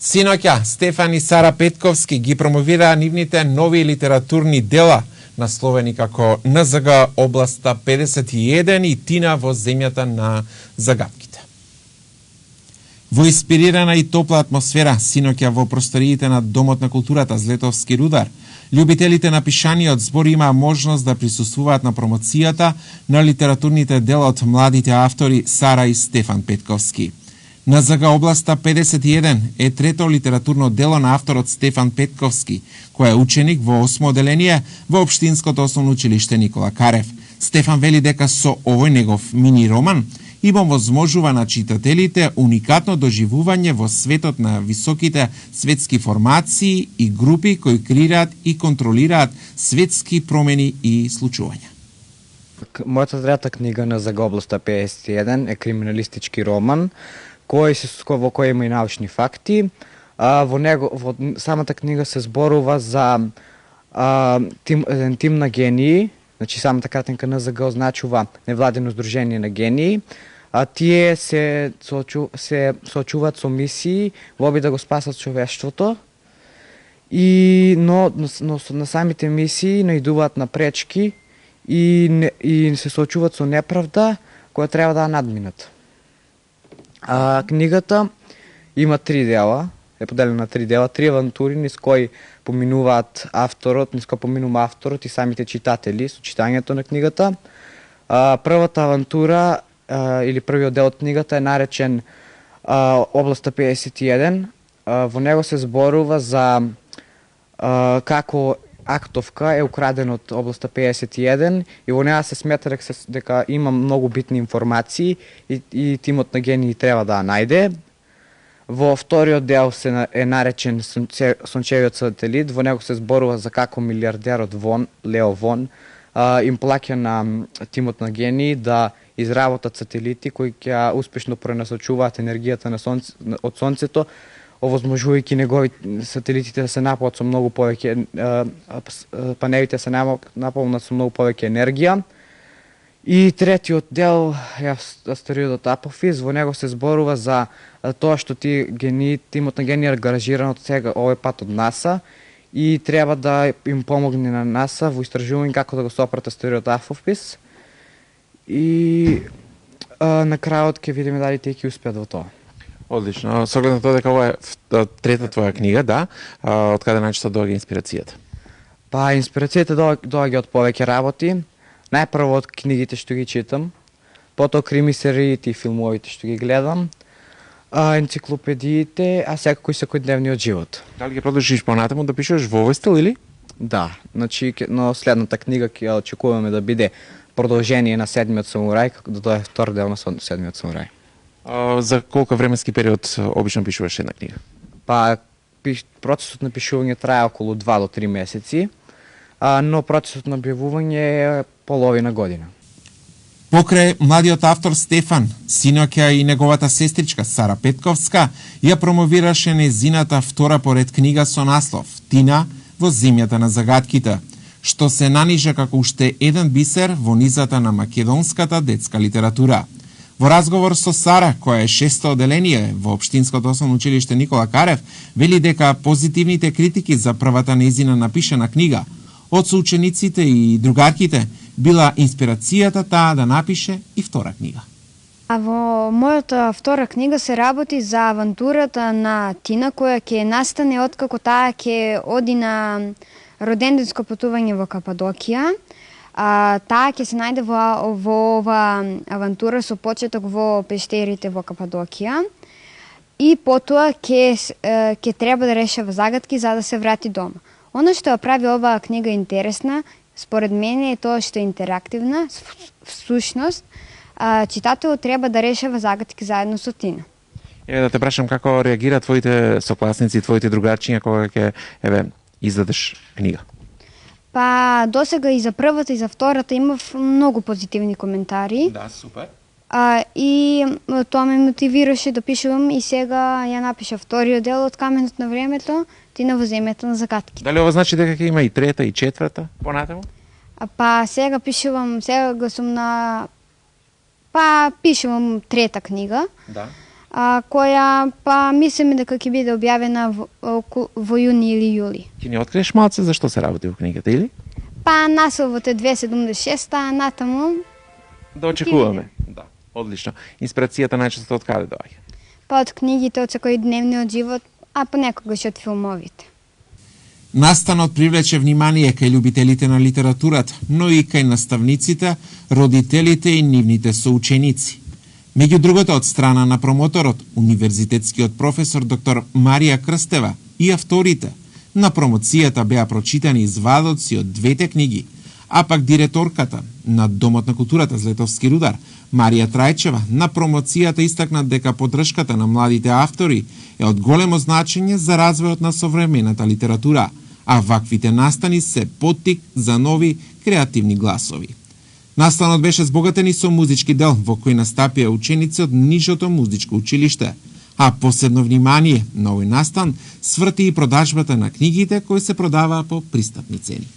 Синоќа Стефан и Сара Петковски ги промовираа нивните нови литературни дела, насловени како НЗГ областа 51 и Тина во земјата на загадките. Во инспирирана и топла атмосфера, синоќа во просториите на Домот на културата Злетовски рудар, љубителите на пишаниот збор имаа можност да присуствуваат на промоцијата на литературните дела од младите автори Сара и Стефан Петковски. НЗГ областа 51 е трето литературно дело на авторот Стефан Петковски, кој е ученик во 8 оделение во Општинското основно училиште Никола Карев. Стефан вели дека со овој негов мини роман има возможува на читателите уникатно доживување во светот на високите светски формации и групи кои креираат и контролираат светски промени и случувања. Мојата трета книга НЗГ областа 51 е криминалистички роман, во кој има и научни факти. Во самата книга се зборува за тим на гении, значи самата кратенка НЗГ означува невладено здружение на гении. Тие се соочуваат со мисии во обид да го спасат човештвото, но на самите мисии наидуваат на пречки и се соочуваат со неправда која треба да надминат. Книгата има 3 дела, е поделена на 3 дела, 3 авантури низ кои поминува авторот и самите читатели со читањето на книгата. Првата авантура или првиот дел од книгата е наречен Областа 51. Во него се зборува за како актовка е украден од Областа 51 и во неа се смета дека има многу битни информации и тимот на гении треба да ја најде. Во вториот дел е наречен Сончевиот сателит. Во него се зборува за како милиардерот Лео Вон им плаќа на тимот на гении да изработат сателити кои ќе успешно пренасочуваат енергијата од сонцето, овозможувајќи негови сателитите да се наполнат со многу повеќе, панелите се наполнат со многу повеќе енергија. И третиот дел е Астероидот Апофис. Во него се зборува за тоа што тимот на гении е ангажиран од сега овој пат од НАСА и треба да им помогне на НАСА во истражување како да го сопрат Астероидот Апофис. И на крајот ќе видиме дали тие ќе успеат во тоа. Одлично. Со оглед на тоа дека ова е трета твоја книга, да, од каде најчесто доаѓа инспирацијата? Инспирацијата доаѓа од повеќе работи. Најпрво од книгите што ги читам, потоа крими сериите и филмовите што ги гледам, енциклопедиите, а секојдневниот живот. Дали ќе продолжиш понатаму да пишеш во овој стил или? Да, значи но следната книга ќе очекуваме да биде продолжение на Седмиот самурај, да тоа е втор дел на Седмиот самурај. За колку временски период обично пишуваш една книга? Процесот на пишување трае околу 2 до 3 месеци, но процесот на објавување е половина година. Покрај младиот автор Стефан, синоќа и неговата сестричка Сара Петковска ја промовираше незината втора поред книга со наслов Тина во земјата на загадките, што се нанижа како уште еден бисер во низата на македонската детска литература. Во разговор со Сара, која е 6-то оделение во Општинското основно училиште Никола Карев, вели дека позитивните критики за првата незина напишана книга од соучениците и другарките била инспирацијата таа да напише и втора книга. Во мојата втора книга се работи за авантурата на Тина, која ќе настане откако таа ќе оди на роденденско патување во Кападокија. Таа ќе се најде во ова авантура со почеток во пештерите во Кападокија и потоа ќе треба да решава загадки за да се врати дома. Она што ја прави оваа книга интересна, според мене е тоа што е интерактивна, всушност, читателот треба да решава загадки заедно со Тина. Да те прашам како реагира твоите сокласници, твоите другарчиња кога ќе издадеш книга? Досега и за првата и за втората имав многу позитивни коментари. Да, супер. И тоа ме мотивираше да пишувам и сега ја напиша вториот дел од Каменот на времето, Тина во земјата на загадките. Дали ова значи дека ќе има и трета и четврта понатаму? Сега пишувам, сега сум на пишувам трета книга. Да. која па мислиме дека ќе биде објавена во јуни или јули. Ќе ни откриеш малце зашто се работи во книгата или? Па насловот е 276, а натаму Да очекуваме. Да, одлично. Инспирацијата најчесто од каде доаѓа? па од книгите, од секојдневниот живот, а понекогаш од филмовите. Настанот привлече внимание кај љубителите на литературата, но и кај наставниците, родителите и нивните соученици. Меѓу другото, од страна на промоторот, универзитетскиот професор доктор Марија Крстева и авторите на промоцијата беа прочитани извадоци од двете книги, а пак директорката на Домот на културата Злетовски рудар, Марија Трајчева, на промоцијата истакна дека поддршката на младите автори е од големо значење за развојот на современата литература, а ваквите настани се поттик за нови креативни гласови. Настанот беше збогатен и со музички дел, во кој настапија ученици од нижото музичко училиште, а посебно внимание на овој настан сврти и продажбата на книгите кои се продаваа по пристапни цени.